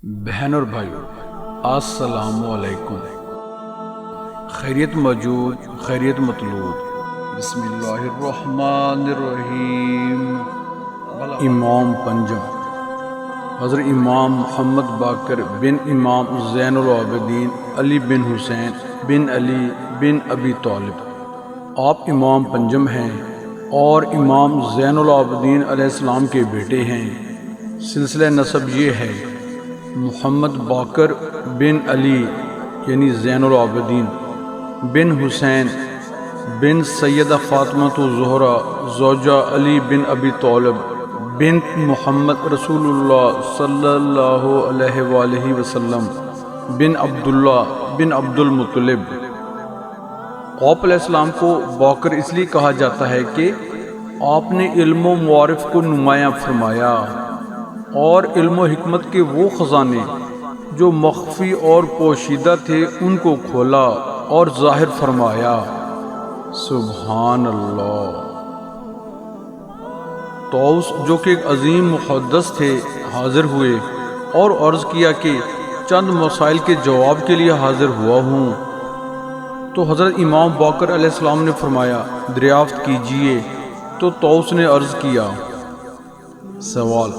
بہن اور بھائیو السلام علیکم۔ خیریت موجود، خیریت مطلوب۔ بسم اللہ الرحمن الرحیم۔ امام پنجم حضرت امام محمد باقر بن امام زین العابدین علی بن حسین بن علی بن ابی طالب، آپ امام پنجم ہیں اور امام زین العابدین علیہ السلام کے بیٹے ہیں۔ سلسلہ نسب یہ ہے: محمد باقر بن علی یعنی زین العابدین بن حسین بن سیدہ فاطمۃ الزہرا زوجہ علی بن ابی طالب بنت محمد رسول اللہ صلی اللہ علیہ وآلہ وسلم بن عبداللہ بن عبد المطلب۔ آپ علیہ السلام کو باقر اس لیے کہا جاتا ہے کہ آپ نے علم و معارف کو نمایاں فرمایا اور علم و حکمت کے وہ خزانے جو مخفی اور پوشیدہ تھے ان کو کھولا اور ظاہر فرمایا۔ سبحان اللہ۔ طاؤس جو کہ ایک عظیم محدث تھے حاضر ہوئے اور عرض کیا کہ چند مسائل کے جواب کے لیے حاضر ہوا ہوں، تو حضرت امام باقر علیہ السلام نے فرمایا دریافت کیجئے۔ تو طاؤس نے عرض کیا، سوال: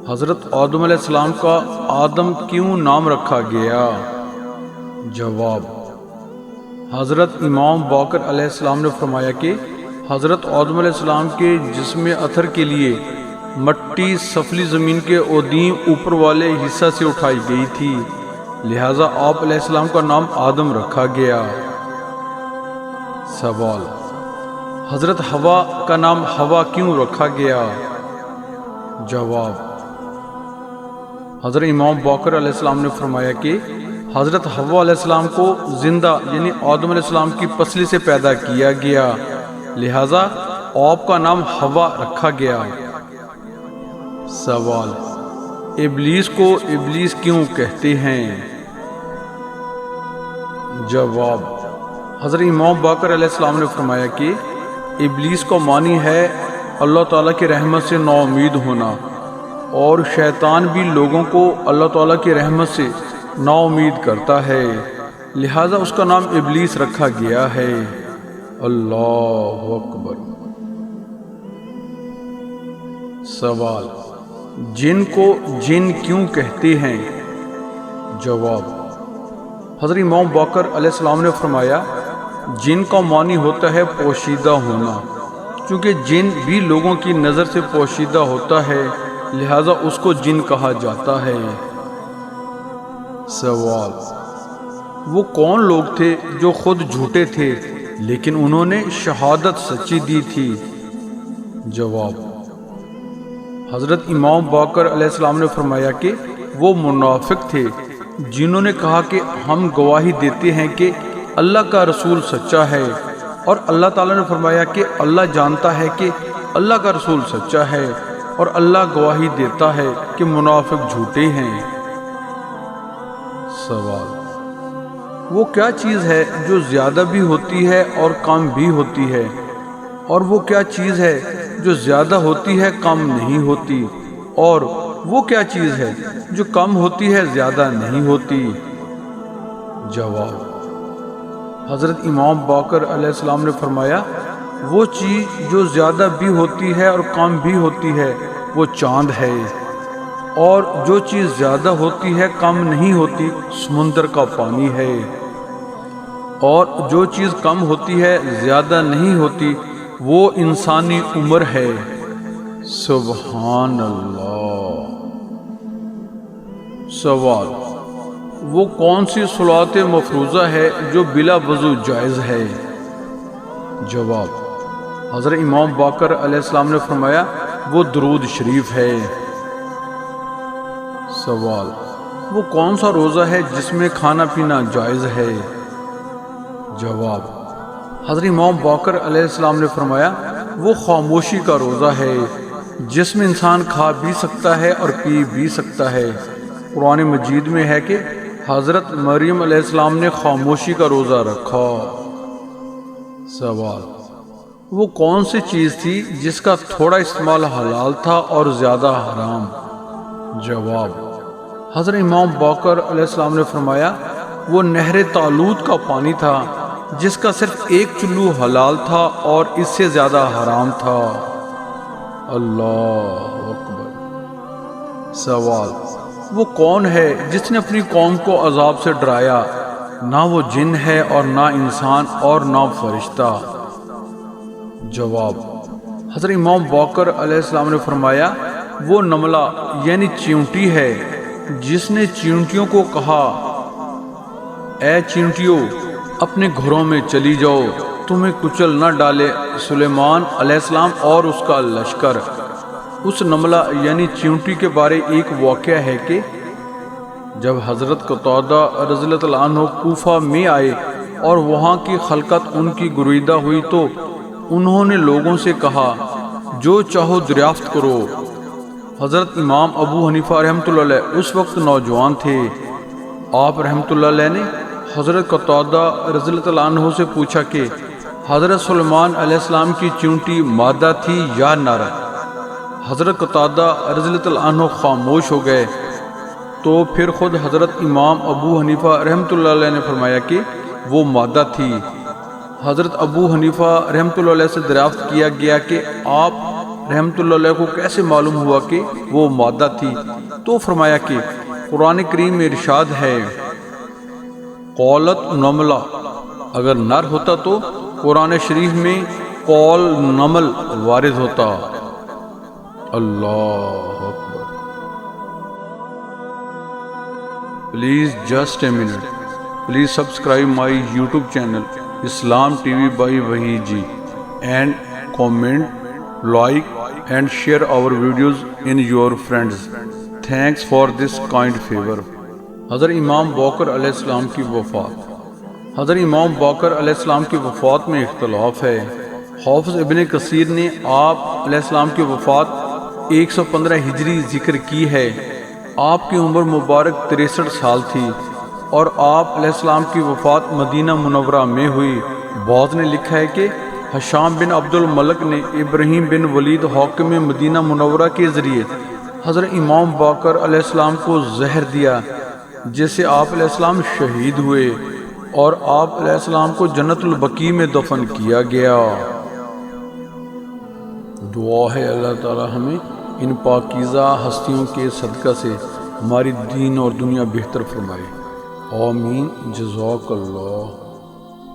حضرت آدم علیہ السلام کا آدم کیوں نام رکھا گیا؟ جواب: حضرت امام باقر علیہ السلام نے فرمایا کہ حضرت آدم علیہ السلام کے جسم اطہر کے لیے مٹی سفلی زمین کے اودیم اوپر والے حصہ سے اٹھائی گئی تھی، لہذا آپ علیہ السلام کا نام آدم رکھا گیا۔ سوال: حضرت حوا کا نام حوا کیوں رکھا گیا؟ جواب: حضرت امام باقر علیہ السلام نے فرمایا کہ حضرت حوا علیہ السلام کو زندہ یعنی آدم علیہ السلام کی پسلی سے پیدا کیا گیا، لہذا آپ کا نام حوا رکھا گیا۔ سوال: ابلیس کو ابلیس کیوں کہتے ہیں؟ جواب: حضرت امام باقر علیہ السلام نے فرمایا کہ ابلیس کا معنی ہے اللہ تعالیٰ کی رحمت سے نا امید ہونا، اور شیطان بھی لوگوں کو اللہ تعالیٰ کی رحمت سے نا امید کرتا ہے، لہذا اس کا نام ابلیس رکھا گیا ہے۔ اللہ اکبر۔ سوال: جن کو جن کیوں کہتے ہیں؟ جواب: حضرت امام باقر علیہ السلام نے فرمایا جن کا معنی ہوتا ہے پوشیدہ ہونا، چونکہ جن بھی لوگوں کی نظر سے پوشیدہ ہوتا ہے لہذا اس کو جن کہا جاتا ہے۔ سوال: وہ کون لوگ تھے جو خود جھوٹے تھے لیکن انہوں نے شہادت سچی دی تھی؟ جواب: حضرت امام باقر علیہ السلام نے فرمایا کہ وہ منافق تھے جنہوں نے کہا کہ ہم گواہی دیتے ہیں کہ اللہ کا رسول سچا ہے، اور اللہ تعالیٰ نے فرمایا کہ اللہ جانتا ہے کہ اللہ کا رسول سچا ہے، اور اللہ گواہی دیتا ہے کہ منافق جھوٹے ہیں۔ سوال: وہ کیا چیز ہے جو زیادہ بھی ہوتی ہے اور کم بھی ہوتی ہے، اور وہ کیا چیز ہے جو زیادہ ہوتی ہے کم نہیں ہوتی، اور وہ کیا چیز ہے جو کم ہوتی ہے زیادہ نہیں ہوتی؟ جواب: حضرت امام باقر علیہ السلام نے فرمایا وہ چیز جو زیادہ بھی ہوتی ہے اور کم بھی ہوتی ہے وہ چاند ہے، اور جو چیز زیادہ ہوتی ہے کم نہیں ہوتی سمندر کا پانی ہے، اور جو چیز کم ہوتی ہے زیادہ نہیں ہوتی وہ انسانی عمر ہے۔ سبحان اللہ۔ سوال: وہ کون سی صلوات مفروضہ ہے جو بلا وضو جائز ہے؟ جواب: حضرت امام باقر علیہ السلام نے فرمایا وہ درود شریف ہے۔ سوال: وہ کون سا روزہ ہے جس میں کھانا پینا جائز ہے؟ جواب: حضرت امام باقر علیہ السلام نے فرمایا وہ خاموشی کا روزہ ہے جس میں انسان کھا بھی سکتا ہے اور پی بھی سکتا ہے۔ قرآن مجید میں ہے کہ حضرت مریم علیہ السلام نے خاموشی کا روزہ رکھا۔ سوال: وہ کون سی چیز تھی جس کا تھوڑا استعمال حلال تھا اور زیادہ حرام؟ جواب: حضرت امام باقر علیہ السلام نے فرمایا وہ نہر طالوت کا پانی تھا جس کا صرف ایک چلو حلال تھا اور اس سے زیادہ حرام تھا۔ اللہ اکبر۔ سوال: وہ کون ہے جس نے اپنی قوم کو عذاب سے ڈرایا؟ نہ وہ جن ہے اور نہ انسان اور نہ فرشتہ۔ جواب: حضرت امام باقر علیہ السلام نے فرمایا وہ نملہ یعنی چیونٹی ہے جس نے چیونٹیوں کو کہا اے چیونٹیوں اپنے گھروں میں چلی جاؤ، تمہیں کچل نہ ڈالے سلیمان علیہ السلام اور اس کا لشکر۔ اس نملہ یعنی چیونٹی کے بارے ایک واقعہ ہے کہ جب حضرت قتادہ رضی اللہ عنہ کوفہ میں آئے اور وہاں کی خلقت ان کی گرویدہ ہوئی تو انہوں نے لوگوں سے کہا جو چاہو دریافت کرو۔ حضرت امام ابو حنیفہ رحمۃ اللہ علیہ اس وقت نوجوان تھے۔ آپ رحمۃ اللہ علیہ نے حضرت قتادہ رضی اللہ عنہ سے پوچھا کہ حضرت سلیمان علیہ السلام کی چیونٹی مادہ تھی یا نر؟ حضرت قتادہ رضی اللہ عنہ خاموش ہو گئے تو پھر خود حضرت امام ابو حنیفہ رحمۃ اللہ علیہ نے فرمایا کہ وہ مادہ تھی۔ حضرت ابو حنیفہ رحمۃ اللہ علیہ سے دریافت کیا گیا کہ آپ رحمۃ اللہ علیہ کو کیسے معلوم ہوا کہ وہ مادہ تھی؟ تو فرمایا کہ قرآن کریم میں ارشاد ہے قولت نملہ، اگر نر ہوتا تو قرآن شریف میں قول نمل وارد ہوتا۔ اللہ اکبر۔ Please just a minute, please subscribe my YouTube channel Islam TV by Waheed ji and comment, like and share our videos in your friends. Thanks for this kind favor. حضرت امام باقر علیہ السلام کی وفات۔ حضرت امام باقر علیہ السلام کی وفات میں اختلاف ہے۔ حافظ ابن کثیر نے آپ علیہ السلام کی وفات 115 ہجری ذکر کی ہے۔ آپ کی عمر مبارک 63 سال تھی اور آپ علیہ السلام کی وفات مدینہ منورہ میں ہوئی۔ بعض نے لکھا ہے کہ حشام بن عبد الملک نے ابراہیم بن ولید حاکم مدینہ منورہ کے ذریعے حضرت امام باقر علیہ السلام کو زہر دیا جس سے آپ علیہ السلام شہید ہوئے اور آپ علیہ السلام کو جنت البقیع میں دفن کیا گیا۔ دعا ہے اللہ تعالی ہمیں ان پاکیزہ ہستیوں کے صدقہ سے ہماری دین اور دنیا بہتر فرمائے۔ آمین۔ جزاک اللہ۔